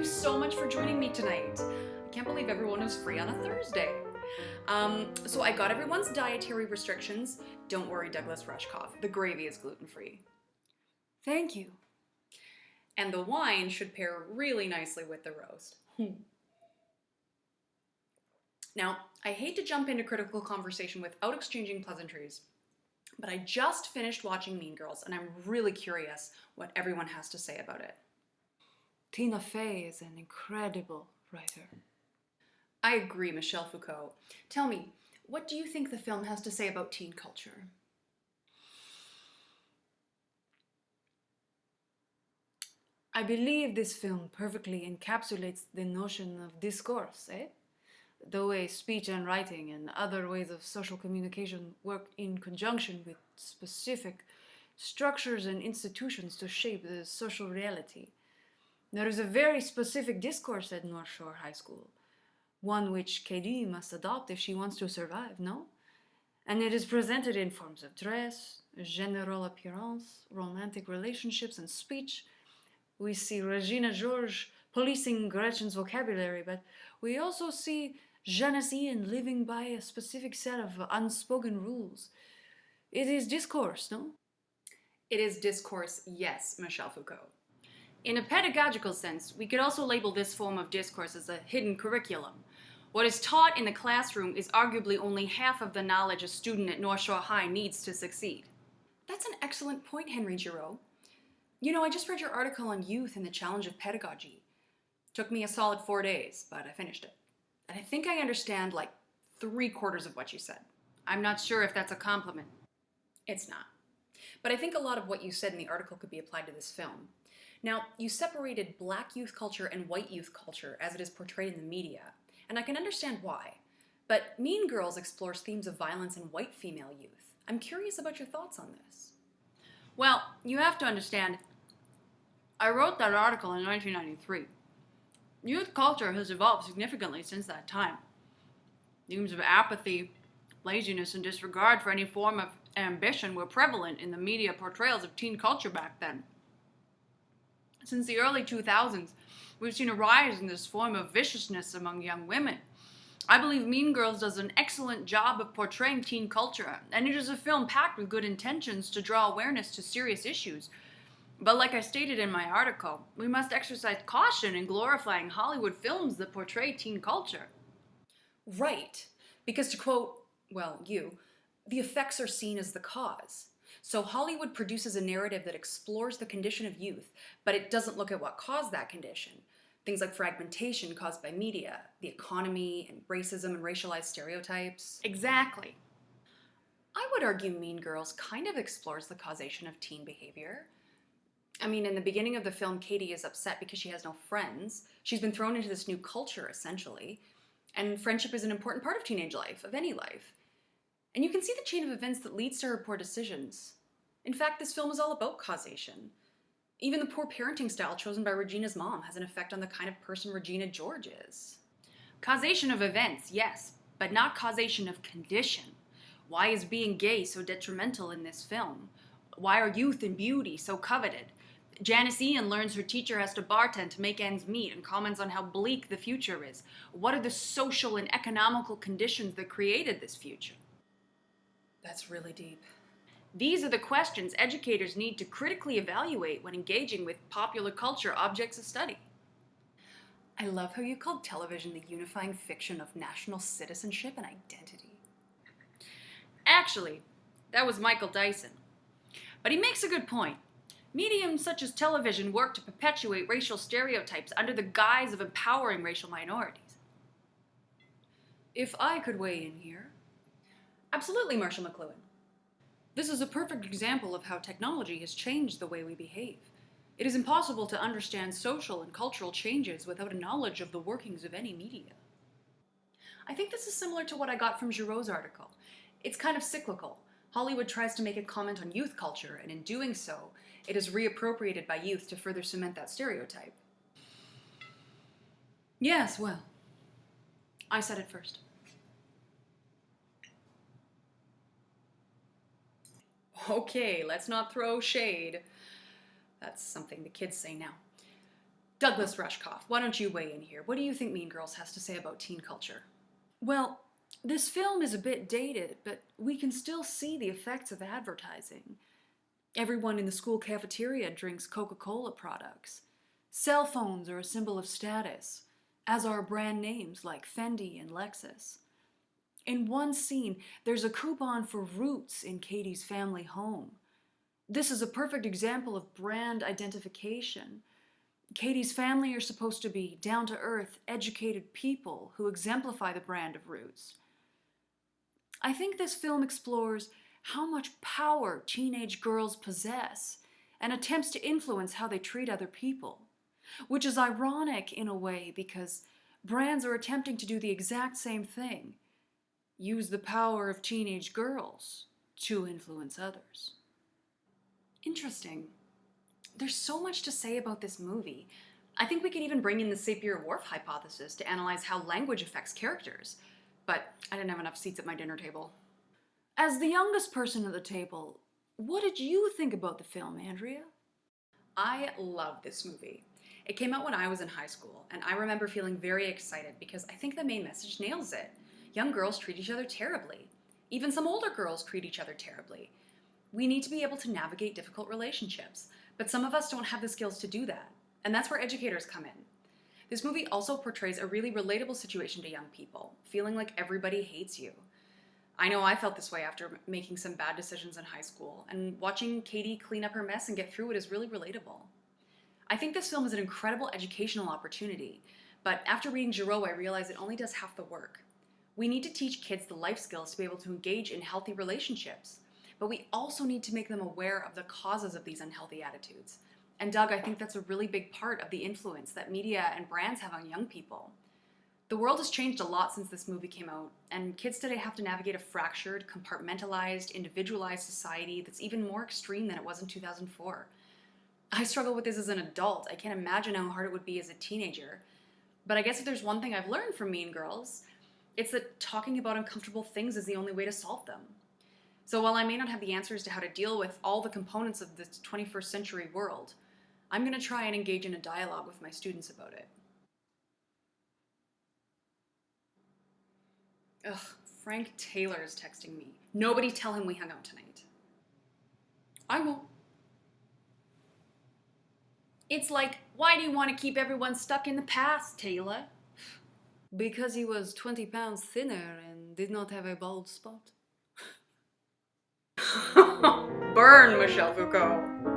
you so much for joining me tonight. I can't believe everyone was free on a Thursday. So I got everyone's dietary restrictions. Don't worry, Douglas Rushkoff. The gravy is gluten-free. Thank you. And the wine should pair really nicely with the roast. Now, I hate to jump into critical conversation without exchanging pleasantries, but I just finished watching Mean Girls, and I'm really curious what everyone has to say about it. Tina Fey is an incredible writer. I agree, Michel Foucault. Tell me, what do you think the film has to say about teen culture? I believe this film perfectly encapsulates the notion of discourse, the way speech and writing and other ways of social communication work in conjunction with specific structures and institutions to shape the social reality. There is a very specific discourse at North Shore High School, one which Katie must adopt if she wants to survive, no? And it is presented in forms of dress, general appearance, romantic relationships, and speech. We see Regina George policing Gretchen's vocabulary, but we also see Janice Ian living by a specific set of unspoken rules. It is discourse, no? It is discourse, yes, Michel Foucault. In a pedagogical sense, we could also label this form of discourse as a hidden curriculum. What is taught in the classroom is arguably only half of the knowledge a student at North Shore High needs to succeed. That's an excellent point, Henry Giraud. You know, I just read your article on youth and the challenge of pedagogy. Took me a solid 4 days, but I finished it. And I think I understand like 3/4 of what you said. I'm not sure if that's a compliment. It's not. But I think a lot of what you said in the article could be applied to this film. Now, you separated black youth culture and white youth culture as it is portrayed in the media, and I can understand why. But Mean Girls explores themes of violence in white female youth. I'm curious about your thoughts on this. Well, you have to understand, I wrote that article in 1993. Youth culture has evolved significantly since that time. Themes of apathy, laziness, and disregard for any form of ambition were prevalent in the media portrayals of teen culture back then. Since the early 2000s, we've seen a rise in this form of viciousness among young women. I believe Mean Girls does an excellent job of portraying teen culture, and it is a film packed with good intentions to draw awareness to serious issues. But like I stated in my article, we must exercise caution in glorifying Hollywood films that portray teen culture. Right, because to quote, well, you, the effects are seen as the cause. So Hollywood produces a narrative that explores the condition of youth, but it doesn't look at what caused that condition. Things like fragmentation caused by media, the economy, and racism and racialized stereotypes. Exactly. I would argue Mean Girls kind of explores the causation of teen behavior. I mean, in the beginning of the film, Katie is upset because she has no friends. She's been thrown into this new culture, essentially. And friendship is an important part of teenage life, of any life. And you can see the chain of events that leads to her poor decisions. In fact, this film is all about causation. Even the poor parenting style chosen by Regina's mom has an effect on the kind of person Regina George is. Causation of events, yes, but not causation of condition. Why is being gay so detrimental in this film? Why are youth and beauty so coveted? Janice Ian learns her teacher has to bartend to make ends meet and comments on how bleak the future is. What are the social and economical conditions that created this future? That's really deep. These are the questions educators need to critically evaluate when engaging with popular culture objects of study. I love how you called television the unifying fiction of national citizenship and identity. Actually, that was Michael Dyson. But he makes a good point. Mediums such as television work to perpetuate racial stereotypes under the guise of empowering racial minorities. If I could weigh in here. Absolutely, Marshall McLuhan. This is a perfect example of how technology has changed the way we behave. It is impossible to understand social and cultural changes without a knowledge of the workings of any media. I think this is similar to what I got from Giraud's article. It's kind of cyclical. Hollywood tries to make a comment on youth culture, and in doing so, it is reappropriated by youth to further cement that stereotype. Yes, well, I said it first. Okay, let's not throw shade. That's something the kids say now. Douglas Rushkoff, why don't you weigh in here? What do you think Mean Girls has to say about teen culture? Well, this film is a bit dated, but we can still see the effects of advertising. Everyone in the school cafeteria drinks Coca-Cola products. Cell phones are a symbol of status, as are brand names like Fendi and Lexus. In one scene, there's a coupon for Roots in Katie's family home. This is a perfect example of brand identification. Katie's family are supposed to be down-to-earth, educated people who exemplify the brand of Roots. I think this film explores how much power teenage girls possess and attempts to influence how they treat other people, which is ironic in a way because brands are attempting to do the exact same thing, use the power of teenage girls to influence others. Interesting. There's so much to say about this movie. I think we could even bring in the Sapir-Whorf hypothesis to analyze how language affects characters, but I didn't have enough seats at my dinner table. As the youngest person at the table, what did you think about the film, Andrea? I love this movie. It came out when I was in high school, and I remember feeling very excited because I think the main message nails it. Young girls treat each other terribly. Even some older girls treat each other terribly. We need to be able to navigate difficult relationships, but some of us don't have the skills to do that, and that's where educators come in. This movie also portrays a really relatable situation to young people, feeling like everybody hates you. I know I felt this way after making some bad decisions in high school, and watching Katie clean up her mess and get through it is really relatable. I think this film is an incredible educational opportunity, but after reading Giraud, I realized it only does half the work. We need to teach kids the life skills to be able to engage in healthy relationships, but we also need to make them aware of the causes of these unhealthy attitudes. And Doug, I think that's a really big part of the influence that media and brands have on young people. The world has changed a lot since this movie came out, and kids today have to navigate a fractured, compartmentalized, individualized society that's even more extreme than it was in 2004. I struggle with this as an adult. I can't imagine how hard it would be as a teenager. But I guess if there's one thing I've learned from Mean Girls, it's that talking about uncomfortable things is the only way to solve them. So while I may not have the answers to how to deal with all the components of this 21st century world, I'm going to try and engage in a dialogue with my students about it. Ugh, Frank Taylor is texting me. Nobody tell him we hung out tonight. I won't. It's like, why do you want to keep everyone stuck in the past, Taylor? Because he was 20 pounds thinner and did not have a bald spot. Burn, Michel Foucault.